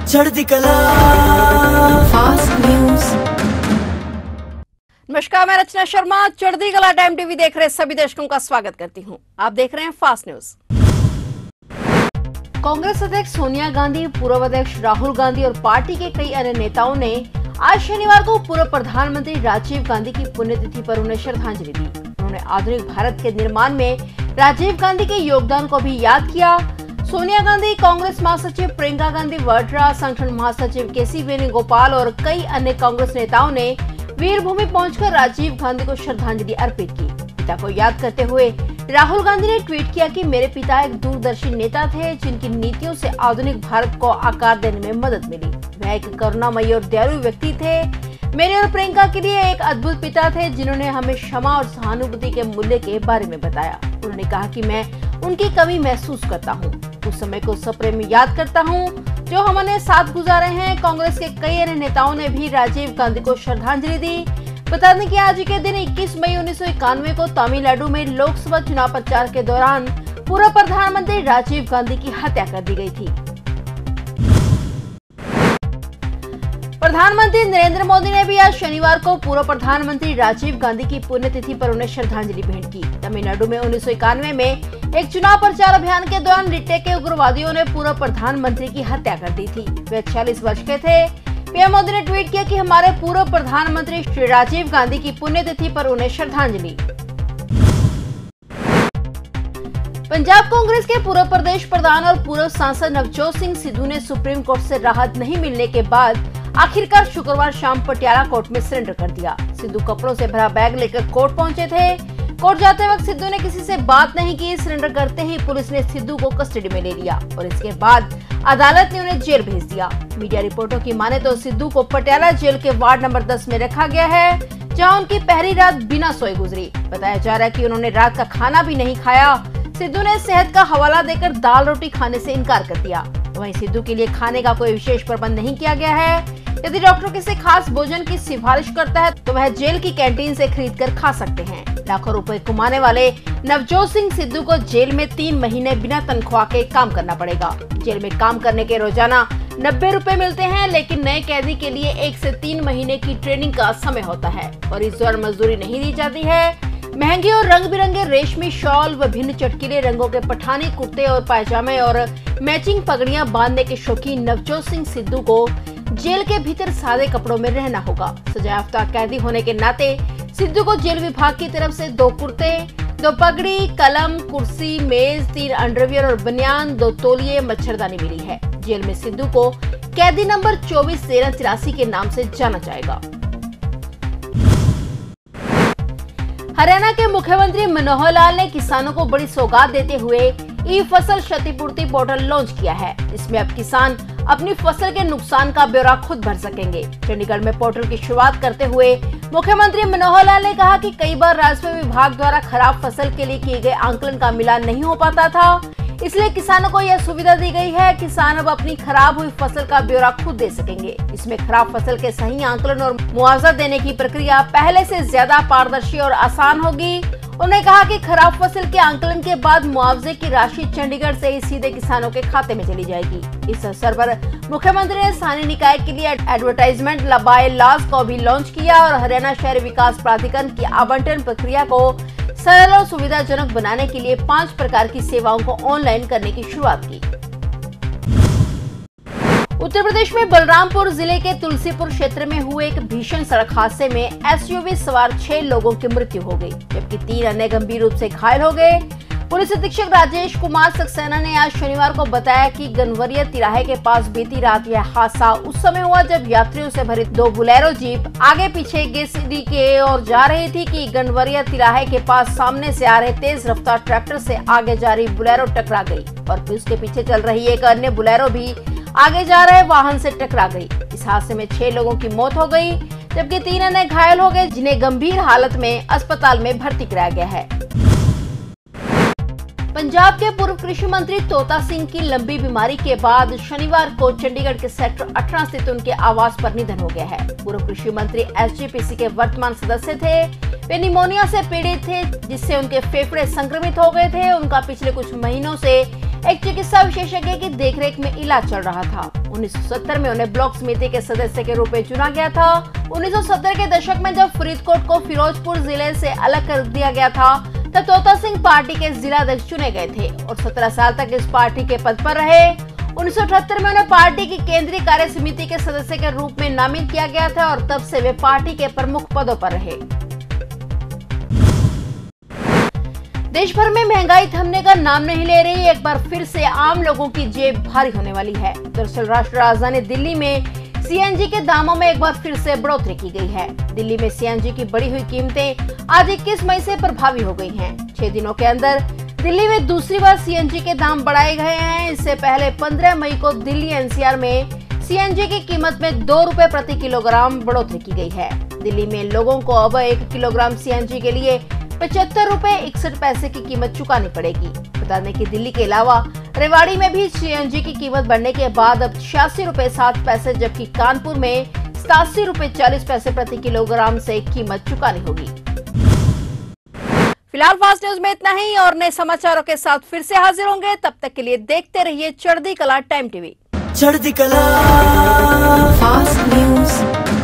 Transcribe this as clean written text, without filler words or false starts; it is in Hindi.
चढ़ती कला फास्ट न्यूज। नमस्कार, मैं रचना शर्मा चढ़ती कला टाइम टीवी देख रहे सभी दर्शकों का स्वागत करती हूं। आप देख रहे हैं फास्ट न्यूज। कांग्रेस अध्यक्ष सोनिया गांधी, पूर्व अध्यक्ष राहुल गांधी और पार्टी के कई अन्य नेताओं ने आज शनिवार को पूर्व प्रधानमंत्री राजीव गांधी की पुण्यतिथि पर उन्हें श्रद्धांजलि दी। उन्होंने आधुनिक भारत के निर्माण में राजीव गांधी के योगदान को भी याद किया। सोनिया गांधी, कांग्रेस महासचिव प्रियंका गांधी वाड्रा, संगठन महासचिव केसी वेणुगोपाल और कई अन्य कांग्रेस नेताओं ने वीरभूमि पहुंचकर राजीव गांधी को श्रद्धांजलि अर्पित की। पिता को याद करते हुए राहुल गांधी ने ट्वीट किया कि मेरे पिता एक दूरदर्शी नेता थे जिनकी नीतियों से आधुनिक भारत को आकार देने में मदद मिली। वह एक करुणामयी और दयालु व्यक्ति थे। मेरे और प्रियंका के लिए एक अद्भुत पिता थे जिन्होंने हमें क्षमा और सहानुभूति के मूल्य के बारे में बताया। उन्होंने कहा कि मैं उनकी कमी महसूस करता हूँ, उस समय को सप्रेम याद करता हूँ जो हमने साथ गुजारे हैं। कांग्रेस के कई अन्य नेताओं ने भी राजीव गांधी को श्रद्धांजलि दी। बता दें कि आज के दिन 21 मई 1991 को तमिलनाडु में लोकसभा चुनाव प्रचार के दौरान पूर्व प्रधानमंत्री राजीव गांधी की हत्या कर दी गई थी। प्रधानमंत्री नरेंद्र मोदी ने भी आज शनिवार को पूर्व प्रधानमंत्री राजीव गांधी की पुण्यतिथि पर उन्हें श्रद्धांजलि भेंट की। तमिलनाडु में 1991 में एक चुनाव प्रचार अभियान के दौरान रिट्टे के उग्रवादियों ने पूर्व प्रधानमंत्री की हत्या कर दी थी। वे 46 वर्ष के थे। पीएम मोदी ने ट्वीट किया कि हमारे पूर्व प्रधानमंत्री श्री राजीव गांधी की पुण्यतिथि पर उन्हें श्रद्धांजलि। पंजाब कांग्रेस के पूर्व प्रदेश प्रधान और पूर्व सांसद नवजोत सिंह सिद्धू ने सुप्रीम कोर्ट से राहत नहीं मिलने के बाद आखिरकार शुक्रवार शाम पटियाला कोर्ट में सरेंडर कर दिया। सिद्धू कपड़ों से भरा बैग लेकर कोर्ट पहुंचे थे। कोर्ट जाते वक्त सिद्धू ने किसी से बात नहीं की। सरेंडर करते ही पुलिस ने सिद्धू को कस्टडी में ले लिया और इसके बाद अदालत ने उन्हें जेल भेज दिया। मीडिया रिपोर्टों की माने तो सिद्धू को पटियाला जेल के वार्ड नंबर 10 में रखा गया है, जहां उनकी पहली रात बिना सोए गुजरी। बताया जा रहा है कि उन्होंने रात का खाना भी नहीं खाया। सिद्धू ने सेहत का हवाला देकर दाल रोटी खाने से इनकार कर दिया। वहीं सिद्धू के लिए खाने का कोई विशेष प्रबंध नहीं किया गया है। यदि डॉक्टर किसी खास भोजन की सिफारिश करता है तो वह जेल की कैंटीन से खरीद कर खा सकते हैं। लाखों रुपए कमाने वाले नवजोत सिंह सिद्धू को जेल में 3 महीने बिना तनख्वाह के काम करना पड़ेगा। जेल में काम करने के रोजाना 90 रुपए मिलते हैं, लेकिन नए कैदी के लिए 1 से 3 महीने की ट्रेनिंग का समय होता है और इस दौरान मजदूरी नहीं दी जाती है। महंगे और रंग बिरंगे रेशमी शॉल, विभिन्न चटकीले रंगों के पठानी कुर्ते और पायजामे और मैचिंग पगड़ियां बांधने के शौकीन नवजोत सिंह सिद्धू को जेल के भीतर सादे कपड़ों में रहना होगा। सजायाफ्ता कैदी होने के नाते सिद्धू को जेल विभाग की तरफ से 2 कुर्ते, 2 पगड़ी, कलम, कुर्सी, मेज, 3 अंडरवियर और बनियान, 2 तौलिए, मच्छरदानी मिली है। जेल में सिद्धू को कैदी नंबर 241383 के नाम से जाना जाएगा। हरियाणा के मुख्यमंत्री मनोहर लाल ने किसानों को बड़ी सौगात देते हुए ई फसल क्षतिपूर्ति पोर्टल लॉन्च किया है। इसमें अब किसान अपनी फसल के नुकसान का ब्यौरा खुद भर सकेंगे। चंडीगढ़ में पोर्टल की शुरुआत करते हुए मुख्यमंत्री मनोहर लाल ने कहा कि कई बार राजस्व विभाग द्वारा खराब फसल के लिए किए गए आंकलन का मिलान नहीं हो पाता था, इसलिए किसानों को यह सुविधा दी गई है। किसान अब अपनी खराब हुई फसल का ब्यौरा खुद दे सकेंगे। इसमें खराब फसल के सही आंकलन और मुआवजा देने की प्रक्रिया पहले से ज्यादा पारदर्शी और आसान होगी। उन्होंने कहा कि खराब फसल के आंकलन के बाद मुआवजे की राशि चंडीगढ़ से ही सीधे किसानों के खाते में चली जाएगी। इस अवसर पर मुख्यमंत्री ने स्थानीय निकाय के लिए एडवर्टाइजमेंट बाय लॉज को भी लॉन्च किया और हरियाणा शहरी विकास प्राधिकरण की आवंटन प्रक्रिया को सरल और सुविधाजनक बनाने के लिए 5 प्रकार की सेवाओं को ऑनलाइन करने की शुरुआत की। उत्तर प्रदेश में बलरामपुर जिले के तुलसीपुर क्षेत्र में हुए एक भीषण सड़क हादसे में एसयूवी सवार 6 लोगों की मृत्यु हो गई, जबकि 3 अन्य गंभीर रूप से घायल हो गए। पुलिस अधीक्षक राजेश कुमार सक्सेना ने आज शनिवार को बताया कि गनवरिया तिराहे के पास बीती रात यह हादसा उस समय हुआ जब यात्रियों से भरी 2 बुलेरो जीप आगे पीछे गेसिडी के ओर जा रही थी कि गनवरिया तिराहे के पास सामने से आ रहे तेज रफ्तार ट्रैक्टर से आगे जा रही बुलेरो टकरा गई और फिर उसके पीछे चल रही एक अन्य बुलेरो भी आगे जा रहे वाहन से टकरा गई। इस हादसे में 6 लोगों की मौत हो गई, जबकि 3 अन्य घायल हो गए, जिन्हें गंभीर हालत में अस्पताल में भर्ती कराया गया है। पंजाब के पूर्व कृषि मंत्री तोता सिंह की लंबी बीमारी के बाद शनिवार को चंडीगढ़ के सेक्टर 18 स्थित उनके आवास पर निधन हो गया है। पूर्व कृषि मंत्री एसजीपीसी के वर्तमान सदस्य थे। वे निमोनिया से पीड़ित थे, जिससे उनके फेफड़े संक्रमित हो गए थे। उनका पिछले कुछ महीनों से एक चिकित्सा विशेषज्ञ की देखरेख में इलाज चल रहा था। 1970 में उन्हें ब्लॉक समिति के सदस्य के रूप में चुना गया था। 1970 के दशक में जब फरीदकोट को फिरोजपुर जिले से अलग कर दिया गया था, तब तोता सिंह पार्टी के जिलाध्यक्ष चुने गए थे और 17 साल तक इस पार्टी के पद पर रहे। 1978 में उन्हें पार्टी की केंद्रीय कार्य समिति के सदस्य के रूप में नामित किया गया था और तब से वे पार्टी के प्रमुख पदों पर रहे। देश भर में महंगाई थमने का नाम नहीं ले रही, एक बार फिर से आम लोगों की जेब भारी होने वाली है। दरअसल राष्ट्रीय राजधानी दिल्ली में सीएनजी के दामों में एक बार फिर से बढ़ोतरी की गई है। दिल्ली में सीएनजी की बढ़ी हुई कीमतें आज 21 मई से प्रभावी हो गई हैं। 6 दिनों के अंदर दिल्ली में दूसरी बार सीएनजी के दाम बढ़ाए गए हैं। इससे पहले 15 मई को दिल्ली एनसीआर में सीएनजी की कीमत में 2 रुपए प्रति किलोग्राम बढ़ोतरी की गई है। दिल्ली में लोगों को अब 1 किलोग्राम सीएनजी के लिए 75 रुपए 61 पैसे की कीमत चुकानी पड़ेगी। बता दें कि दिल्ली के अलावा रेवाड़ी में भी सीएनजी की कीमत बढ़ने के बाद अब 86 रुपए 7 पैसे, जबकि कानपुर में 87 रुपए 40 पैसे प्रति किलोग्राम से कीमत चुकानी होगी। फिलहाल फास्ट न्यूज में इतना ही और नए समाचारों के साथ फिर से हाजिर होंगे। तब तक के लिए देखते रहिए चढ़ती कला टाइम टीवी। चढ़ती कला फास्ट न्यूज।